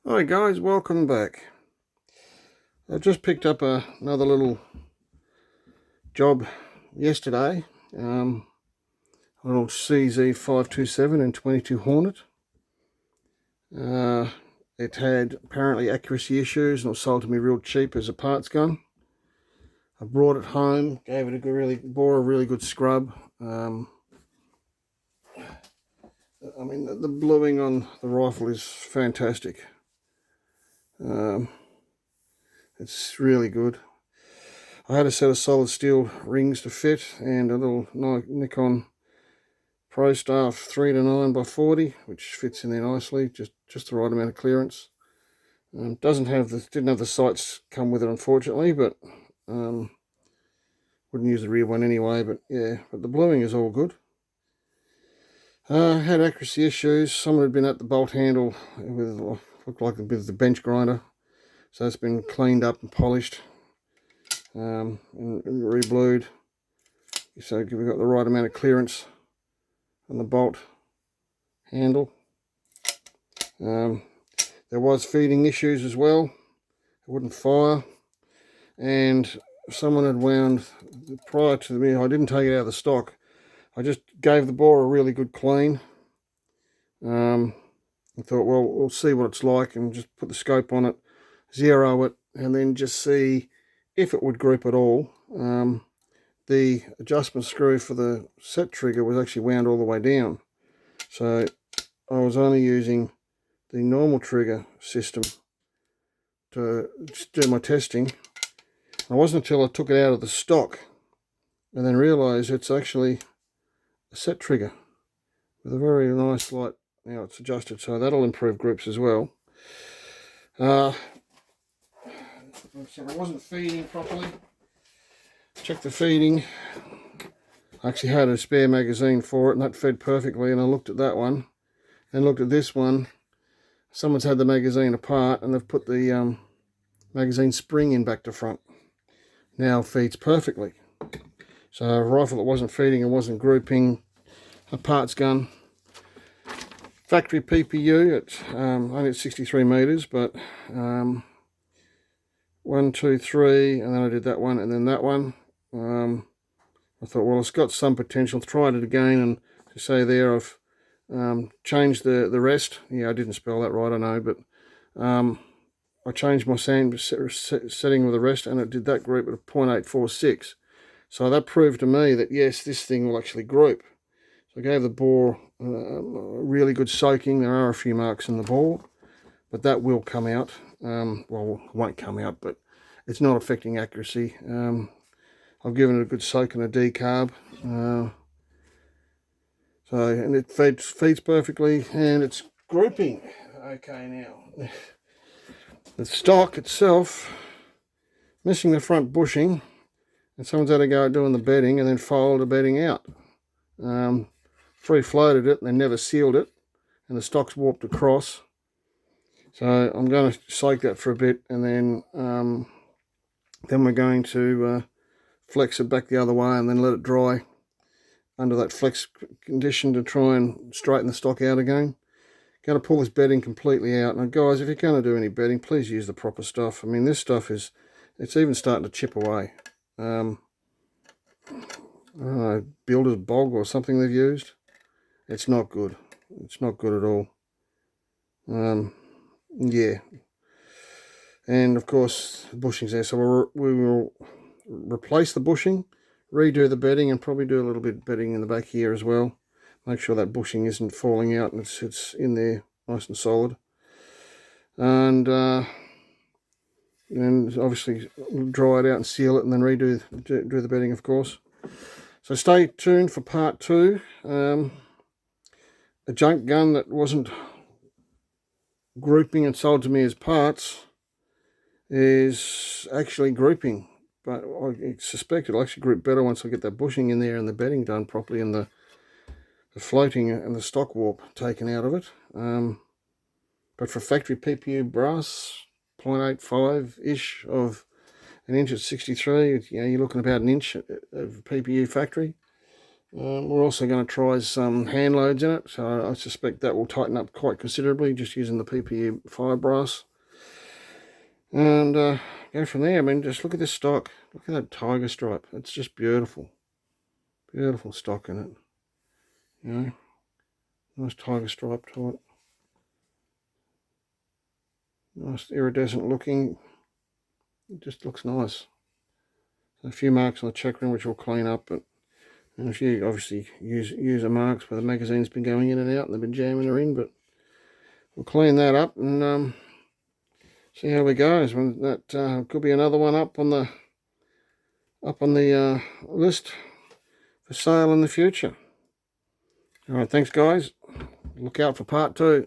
Hi guys, welcome back. I just picked up another little job yesterday. A little CZ527 and 22 Hornet. It had apparently accuracy issues and it was sold to me real cheap as a parts gun. I brought it home, gave it bore a really good scrub. I mean, the bluing on the rifle is fantastic. It's really good. I had a set of solid steel rings to fit and a little Nikon Pro Staff 3 to 9 by 40, which fits in there nicely, just the right amount of clearance. Didn't have the sights come with it, unfortunately, but wouldn't use the rear one anyway. But yeah, but the bluing is all good. Had accuracy issues. Someone had been at the bolt handle with looked like a bit of the bench grinder, so it's been cleaned up and polished and re-blued. So we've got the right amount of clearance on the bolt handle. There was feeding issues as well. It wouldn't fire, and someone had wound prior to me. I didn't take it out of the stock. I just gave the bore a really good clean. I thought, well, we'll see what it's like, and just put the scope on it, zero it, and then just see if it would grip at all. The adjustment screw for the set trigger was actually wound all the way down, so I was only using the normal trigger system to do my testing. It wasn't until I took it out of the stock and then realised it's actually a set trigger with a very nice light. Now it's adjusted, so that'll improve grips as well. So it wasn't feeding properly. Checked the feeding. I actually had a spare magazine for it, and that fed perfectly. And I looked at that one and looked at this one. Someone's had the magazine apart and they've put the magazine spring in back to front. Now feeds perfectly. So a rifle that wasn't feeding and wasn't grouping, a parts gun. Factory PPU at only at 63 meters, but 1, 2, 3, and then I did that one and then that one. I thought, well, it's got some potential. Tried it again, and to say there, I've changed the rest. Yeah, I didn't spell that right, I know, but I changed my setting with the rest, and it did that group at a 0.846. So that proved to me that yes, this thing will actually group. So I gave the bore a really good soaking. There are a few marks in the bore, but that will come out. Well, it won't come out, but it's not affecting accuracy. I've given it a good soak and a decarb. And it feeds perfectly, and it's grouping. Okay, now the stock itself, missing the front bushing, and someone's had to go at doing the bedding and then filed the bedding out. Free floated it and they never sealed it, and the stock's warped across. So I'm going to soak that for a bit, and then we're going to flex it back the other way and then let it dry under that flex condition to try and straighten the stock out again. Going to pull this bedding completely out. Now guys, if you're going to do any bedding, please use the proper stuff. I mean, this stuff it's even starting to chip away. I don't know, builder's bog or something they've used. It's not good. It's not good at all. Yeah. And of course, the bushing's there, so we will replace the bushing, redo the bedding, and probably do a little bit of bedding in the back here as well. Make sure that bushing isn't falling out and it's in there nice and solid. And obviously dry it out and seal it, and then do the bedding, of course. So stay tuned for part 2. A junk gun that wasn't grouping and sold to me as parts is actually grouping, but I suspect it'll actually group better once I get that bushing in there and the bedding done properly and the floating and the stock warp taken out of it. But for factory PPU brass, 0.85-ish of an inch at 63, you're looking about an inch of PPU factory. We're also going to try some hand loads in it, so I suspect that will tighten up quite considerably just using the PPE fiberbrass. And go from there. I mean, just look at this stock. Look at that tiger stripe. It's just beautiful. Beautiful stock in it. You know, nice tiger stripe to it. Nice iridescent looking. It just looks nice. A few marks on the check ring which will clean up, but and a few obviously user marks where the magazine's been going in and out and they've been jamming her in, but we'll clean that up and see how it goes. When that could be another one up on the list for sale in the future. All right, thanks guys. Look out for part 2.